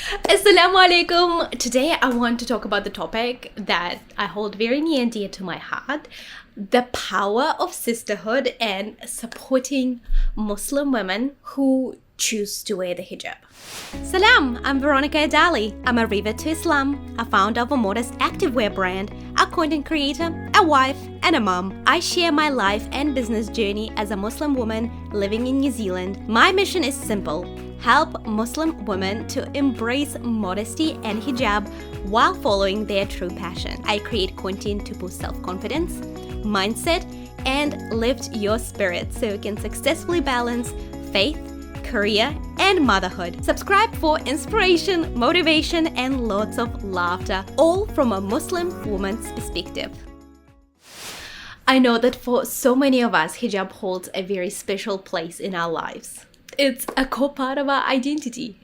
Assalamu alaikum. Today I want to talk about the topic that I hold very near and dear to my heart, the power of sisterhood and supporting Muslim women who choose to wear the hijab. Salam, I'm Veronica Adali. I'm a River to Islam, a founder of a modest activewear brand, a content creator, a wife, and a mum. I share my life and business journey as a Muslim woman living in New Zealand. My mission is simple: help Muslim women to embrace modesty and hijab while following their true passion. I create content to boost self-confidence, mindset, and lift your spirit so you can successfully balance faith, career, and motherhood. Subscribe for inspiration, motivation, and lots of laughter, all from a Muslim woman's perspective. I know that for so many of us, hijab holds a very special place in our lives. It's a core part of our identity.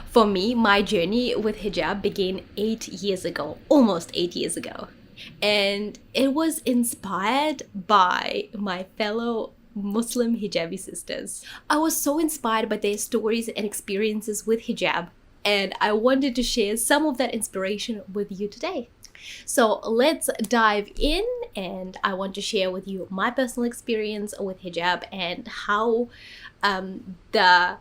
For me, my journey with hijab began 8 years ago, almost 8 years ago. And it was inspired by my fellow Muslim hijabi sisters. I was so inspired by their stories and experiences with hijab, and I wanted to share some of that inspiration with you today. So let's dive in, and I want to share with you my personal experience with hijab and how the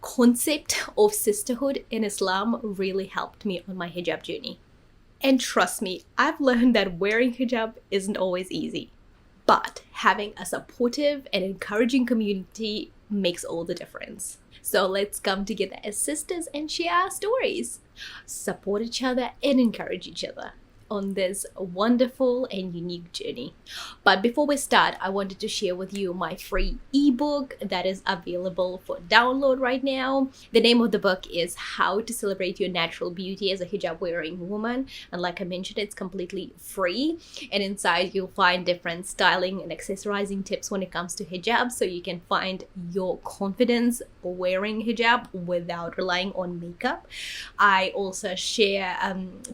concept of sisterhood in Islam really helped me on my hijab journey. And trust me, I've learned that wearing hijab isn't always easy, but having a supportive and encouraging community makes all the difference. So let's come together as sisters and share our stories, support each other and encourage each other on this wonderful and unique journey. But before we start, I wanted to share with you my free ebook that is available for download right now. The name of the book is How to Celebrate Your Natural Beauty as a Hijab Wearing Woman. And like I mentioned, it's completely free. And inside you'll find different styling and accessorizing tips when it comes to hijab, so you can find your confidence wearing hijab without relying on makeup. I also share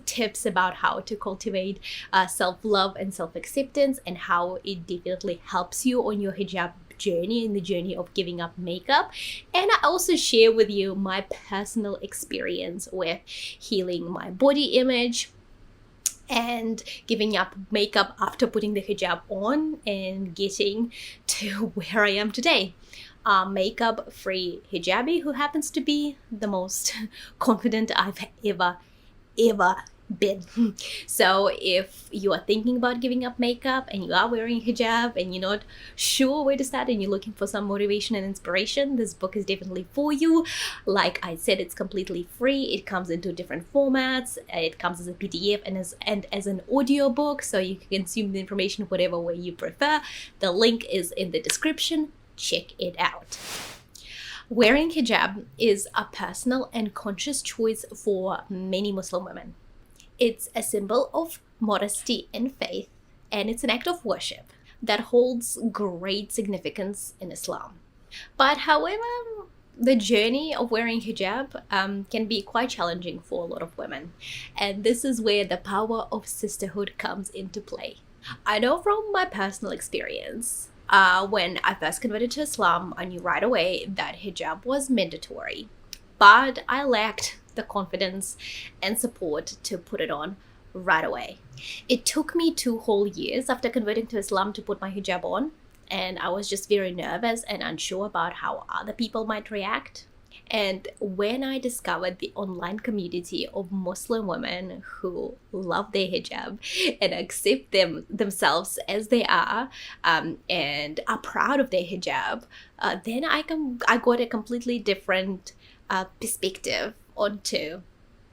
tips about how to cultivate self-love and self-acceptance, and how it definitely helps you on your hijab journey, in the journey of giving up makeup. And I also share with you my personal experience with healing my body image and giving up makeup after putting the hijab on and getting to where I am today. Makeup-free hijabi who happens to be the most confident I've ever been. So if you are thinking about giving up makeup and you are wearing hijab and you're not sure where to start and you're looking for some motivation and inspiration, this book is definitely for you. Like I said, it's completely free. It comes into different formats. It comes as a PDF and as an audio book, so you can consume the information whatever way you prefer. The link is in the description. Check it out. Wearing hijab is a personal and conscious choice for many Muslim women. It's a symbol of modesty and faith, and it's an act of worship that holds great significance in Islam. But however, the journey of wearing hijab can be quite challenging for a lot of women, and this is where the power of sisterhood comes into play. I know from my personal experience, when I first converted to Islam, I knew right away that hijab was mandatory, but I lacked the confidence and support to put it on right away. It took me 2 whole years after converting to Islam to put my hijab on, and I was just very nervous and unsure about how other people might react. And when I discovered the online community of Muslim women who love their hijab and accept themselves as they are, and are proud of their hijab, then I got a completely different perspective onto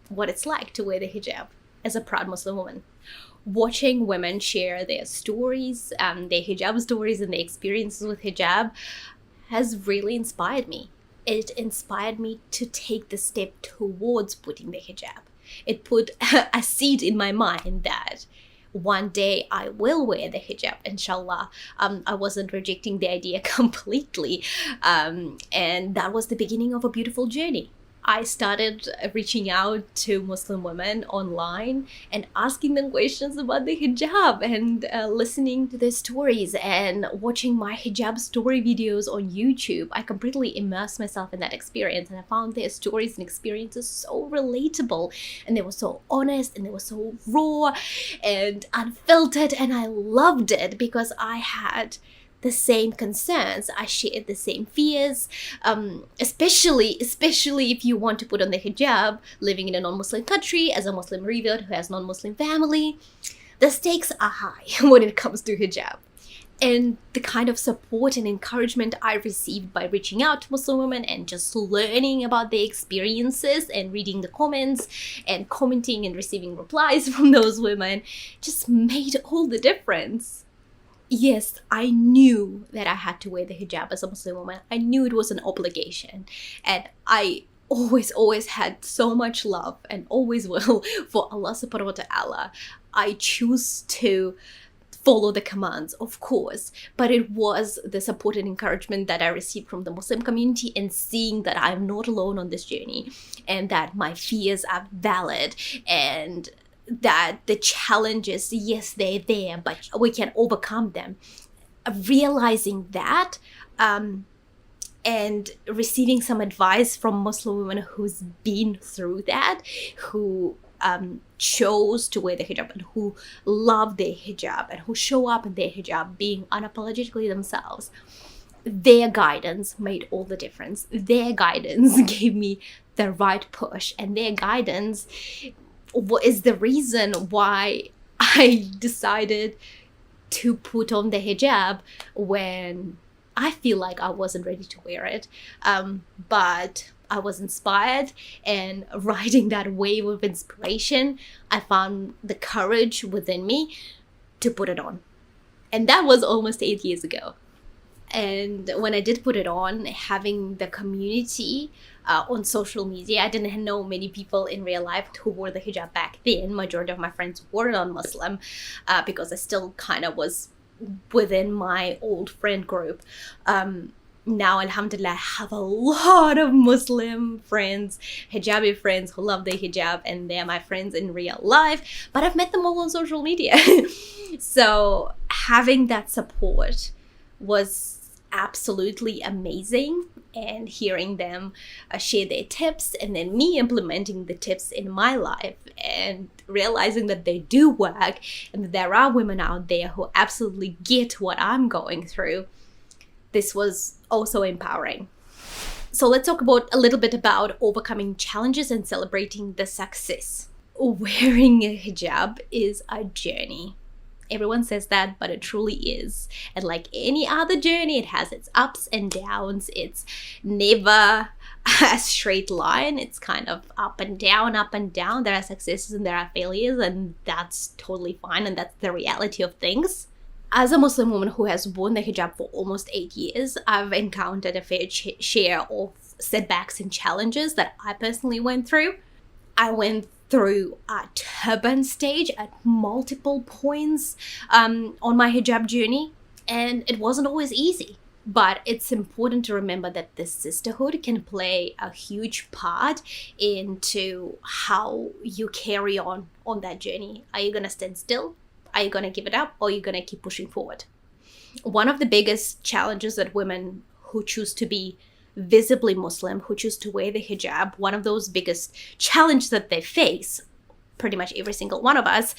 what it's like to wear the hijab as a proud Muslim woman. Watching women share their stories, their hijab stories and their experiences with hijab has really inspired me. It inspired me to take the step towards putting the hijab. It put a seed in my mind that one day I will wear the hijab, inshallah. I wasn't rejecting the idea completely. And that was the beginning of a beautiful journey. I started reaching out to Muslim women online and asking them questions about the hijab and listening to their stories and watching my hijab story videos on YouTube. I completely immersed myself in that experience, and I found their stories and experiences so relatable, and they were so honest, and they were so raw and unfiltered, and I loved it because I had the same concerns. I shared the same fears, especially if you want to put on the hijab, living in a non-Muslim country, as a Muslim revert who has non-Muslim family. The stakes are high when it comes to hijab. And the kind of support and encouragement I received by reaching out to Muslim women and just learning about their experiences and reading the comments and commenting and receiving replies from those women just made all the difference. Yes, I knew that I had to wear the hijab as a Muslim woman. I knew it was an obligation. And I always had so much love, and always will, for Allah subhanahu wa ta'ala. I choose to follow the commands, of course, but it was the support and encouragement that I received from the Muslim community, and seeing that I'm not alone on this journey, and that my fears are valid, and that the challenges, yes, they're there, but we can overcome them. Realizing that, and receiving some advice from Muslim women who's been through that, who chose to wear the hijab, and who love their hijab, and who show up in their hijab being unapologetically themselves. Their guidance made all the difference. Their guidance gave me the right push, and their guidance is the reason why I decided to put on the hijab when I feel like I wasn't ready to wear it. But I was inspired, and riding that wave of inspiration, I found the courage within me to put it on. And that was almost 8 years ago. And when I did put it on, having the community on social media, I didn't know many people in real life who wore the hijab back then. Majority of my friends were non-Muslim because I still kind of was within my old friend group. Now, alhamdulillah, I have a lot of Muslim friends, hijabi friends who love their hijab, and they're my friends in real life, but I've met them all on social media. So having that support was absolutely amazing, and hearing them share their tips, and then me implementing the tips in my life, and realizing that they do work, and that there are women out there who absolutely get what I'm going through. This was also empowering. So let's talk a little bit about overcoming challenges and celebrating the success. Wearing a hijab is a journey. Everyone says that, but it truly is. And like any other journey, it has its ups and downs. It's never a straight line. It's kind of up and down, up and down. There are successes and there are failures, and that's totally fine, and that's the reality of things. As a Muslim woman who has worn the hijab for almost 8 years, I've encountered a fair share of setbacks and challenges that I personally went through. I went through a turban stage at multiple points on my hijab journey, and it wasn't always easy. But it's important to remember that the sisterhood can play a huge part into how you carry on that journey. Are you going to stand still? Are you going to give it up, or are you going to keep pushing forward? One of the biggest challenges that women who choose to be visibly Muslim, who choose to wear the hijab, one of those biggest challenges that they face, pretty much every single one of us,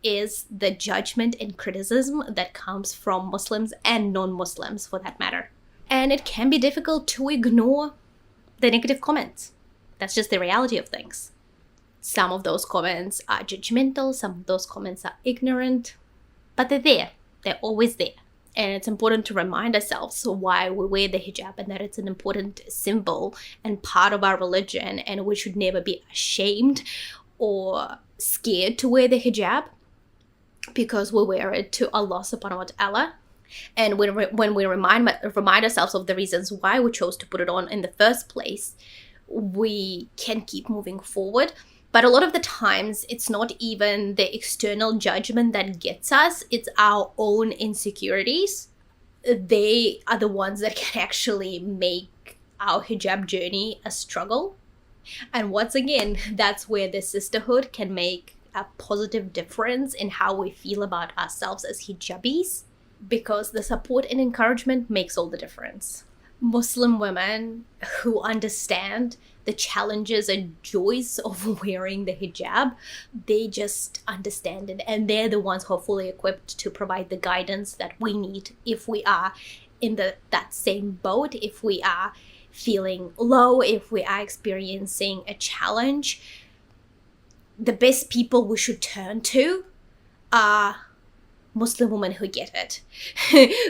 is the judgment and criticism that comes from Muslims and non-Muslims for that matter. And it can be difficult to ignore the negative comments. That's just the reality of things. Some of those comments are judgmental, some of those comments are ignorant, but they're there. They're always there. And it's important to remind ourselves why we wear the hijab, and that it's an important symbol and part of our religion, and we should never be ashamed or scared to wear the hijab, because we wear it to Allah subhanahu wa ta'ala. And when we remind ourselves of the reasons why we chose to put it on in the first place, we can keep moving forward. But a lot of the times, it's not even the external judgment that gets us, it's our own insecurities. They are the ones that can actually make our hijab journey a struggle. And once again, that's where the sisterhood can make a positive difference in how we feel about ourselves as hijabis, because the support and encouragement makes all the difference. Muslim women who understand the challenges and joys of wearing the hijab, they just understand it, and they're the ones who are fully equipped to provide the guidance that we need if we are in that same boat, if we are feeling low, if we are experiencing a challenge. The best people we should turn to are Muslim women who get it,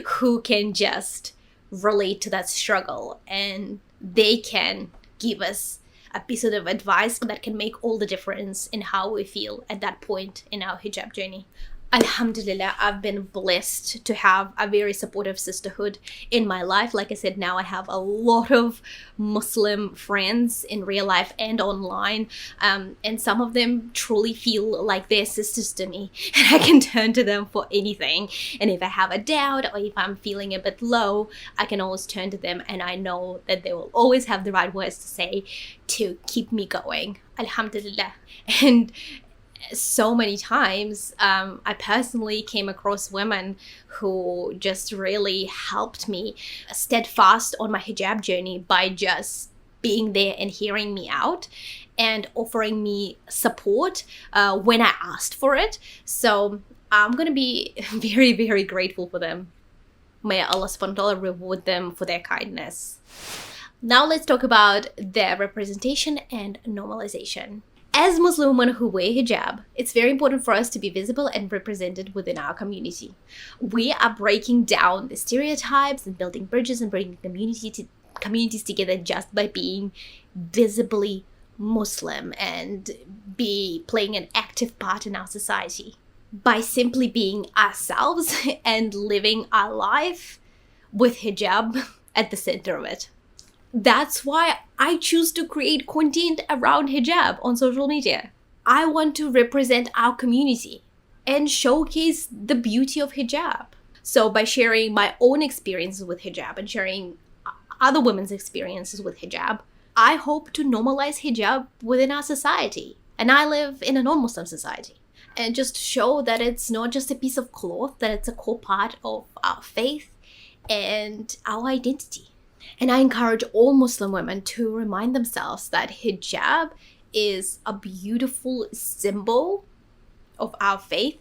who can just relate to that struggle, and they can give us a piece of advice that can make all the difference in how we feel at that point in our hijab journey. Alhamdulillah, I've been blessed to have a very supportive sisterhood in my life. Like I said, now I have a lot of Muslim friends in real life and online. And some of them truly feel like they're sisters to me. And I can turn to them for anything. And if I have a doubt or if I'm feeling a bit low, I can always turn to them. And I know that they will always have the right words to say to keep me going. Alhamdulillah. And so many times I personally came across women who just really helped me steadfast on my hijab journey by just being there and hearing me out and offering me support when I asked for it. So I'm going to be very, very grateful for them. May Allah subhanahu wa ta'ala reward them for their kindness. Now let's talk about their representation and normalization. As Muslim women who wear hijab, it's very important for us to be visible and represented within our community. We are breaking down the stereotypes and building bridges and bringing communities together just by being visibly Muslim and playing an active part in our society. By simply being ourselves and living our life with hijab at the center of it. That's why I choose to create content around hijab on social media. I want to represent our community and showcase the beauty of hijab. So by sharing my own experiences with hijab and sharing other women's experiences with hijab, I hope to normalize hijab within our society. And I live in a non-Muslim society. And just show that it's not just a piece of cloth, that it's a core part of our faith and our identity. And I encourage all Muslim women to remind themselves that hijab is a beautiful symbol of our faith.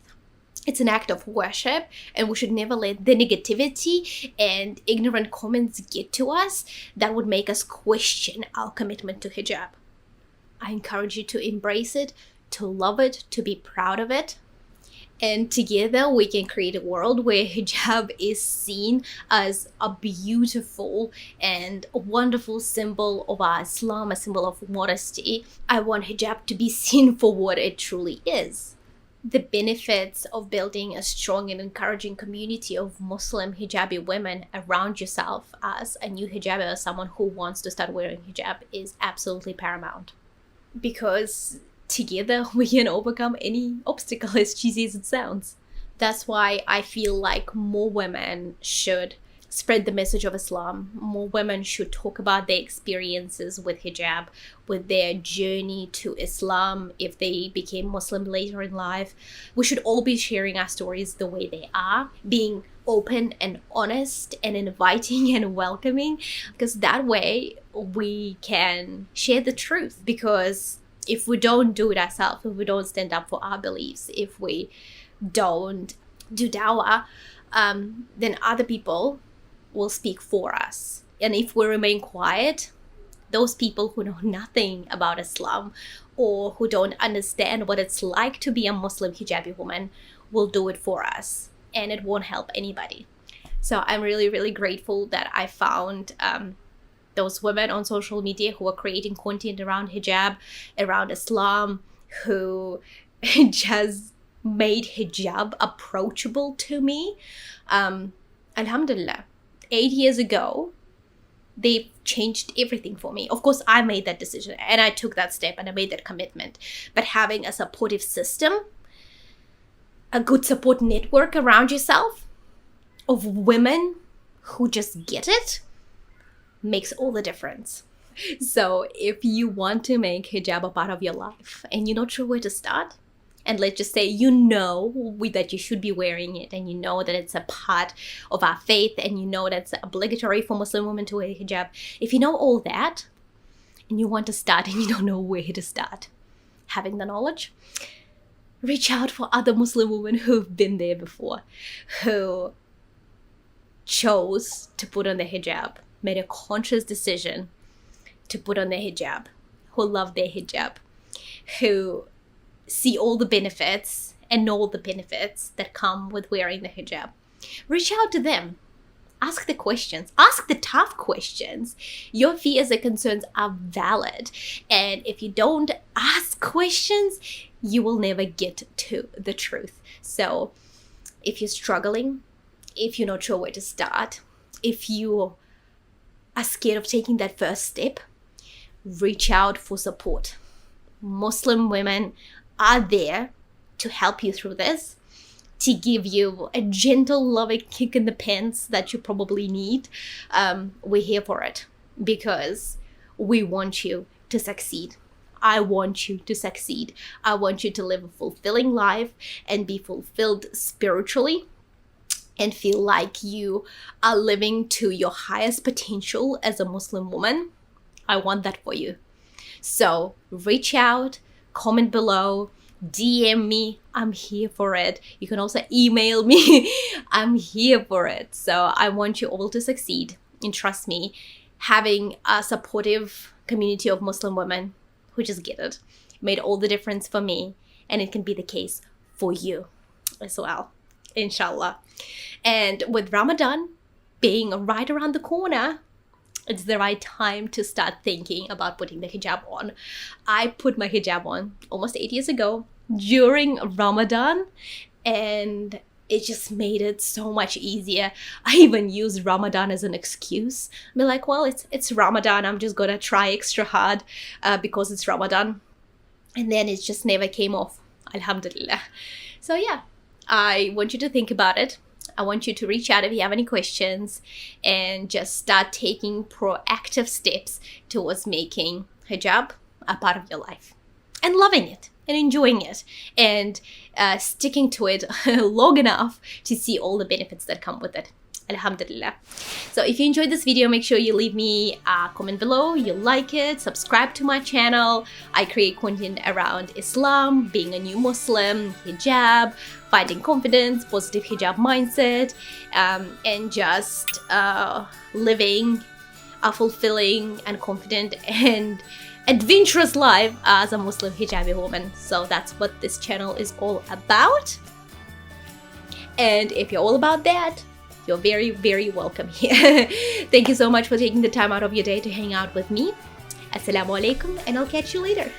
It's an act of worship, and we should never let the negativity and ignorant comments get to us that would make us question our commitment to hijab. I encourage you to embrace it, to love it, to be proud of it. And together we can create a world where hijab is seen as a beautiful and a wonderful symbol of our Islam, a symbol of modesty. I want hijab to be seen for what it truly is. The benefits of building a strong and encouraging community of Muslim hijabi women around yourself as a new hijabi or someone who wants to start wearing hijab is absolutely paramount. Because together we can overcome any obstacle, as cheesy as it sounds. That's why I feel like more women should spread the message of Islam. More women should talk about their experiences with hijab, with their journey to Islam if they became Muslim later in life. We should all be sharing our stories the way they are, being open and honest and inviting and welcoming, because that way we can share the truth. Because if we don't do it ourselves, if we don't stand up for our beliefs, if we don't do dawah, then other people will speak for us. And if we remain quiet, those people who know nothing about Islam or who don't understand what it's like to be a Muslim hijabi woman will do it for us, and it won't help anybody. So I'm really, really grateful that I found those women on social media who are creating content around hijab, around Islam, who just made hijab approachable to me. Alhamdulillah, 8 years ago, they changed everything for me. Of course, I made that decision and I took that step and I made that commitment. But having a supportive system, a good support network around yourself of women who just get it, makes all the difference. So if you want to make hijab a part of your life and you're not sure where to start, and let's just say that you should be wearing it, and you know that it's a part of our faith, and you know that it's obligatory for Muslim women to wear hijab. If you know all that and you want to start and you don't know where to start, having the knowledge, reach out for other Muslim women who've been there before, who chose to put on the hijab, made a conscious decision to put on their hijab, who love their hijab, who see all the benefits and know all the benefits that come with wearing the hijab. Reach out to them. Ask the questions. Ask the tough questions. Your fears and concerns are valid. And if you don't ask questions, you will never get to the truth. So if you're struggling, if you're not sure where to start, if you are scared of taking that first step, reach out for support. Muslim women are there to help you through this, to give you a gentle, loving kick in the pants that you probably need. We're here for it because we want you to succeed. I want you to succeed. I want you to live a fulfilling life and be fulfilled spiritually and feel like you are living to your highest potential as a Muslim woman. I want that for you. So reach out, comment below, DM me. I'm here for it. You can also email me. I'm here for it. So I want you all to succeed. And trust me, having a supportive community of Muslim women who just get it made all the difference for me. And it can be the case for you as well, inshallah. And with Ramadan being right around the corner, it's the right time to start thinking about putting the hijab on. I put my hijab on almost 8 years ago during Ramadan, and it just made it so much easier. I even used Ramadan as an excuse. Be like, well, it's Ramadan. I'm just gonna try extra hard because it's Ramadan. And then it just never came off. Alhamdulillah. So yeah, I want you to think about it. I want you to reach out if you have any questions and just start taking proactive steps towards making hijab a part of your life and loving it and enjoying it and sticking to it long enough to see all the benefits that come with it. Alhamdulillah. So if you enjoyed this video, make sure you leave me a comment below, you like it, subscribe to my channel. I create content around Islam, being a new Muslim, hijab, finding confidence, positive hijab mindset, and just living a fulfilling and confident and adventurous life as a Muslim hijabi woman. So that's what this channel is all about. And if you're all about that, you're very, very welcome here. Thank you so much for taking the time out of your day to hang out with me. Assalamu alaikum, and I'll catch you later.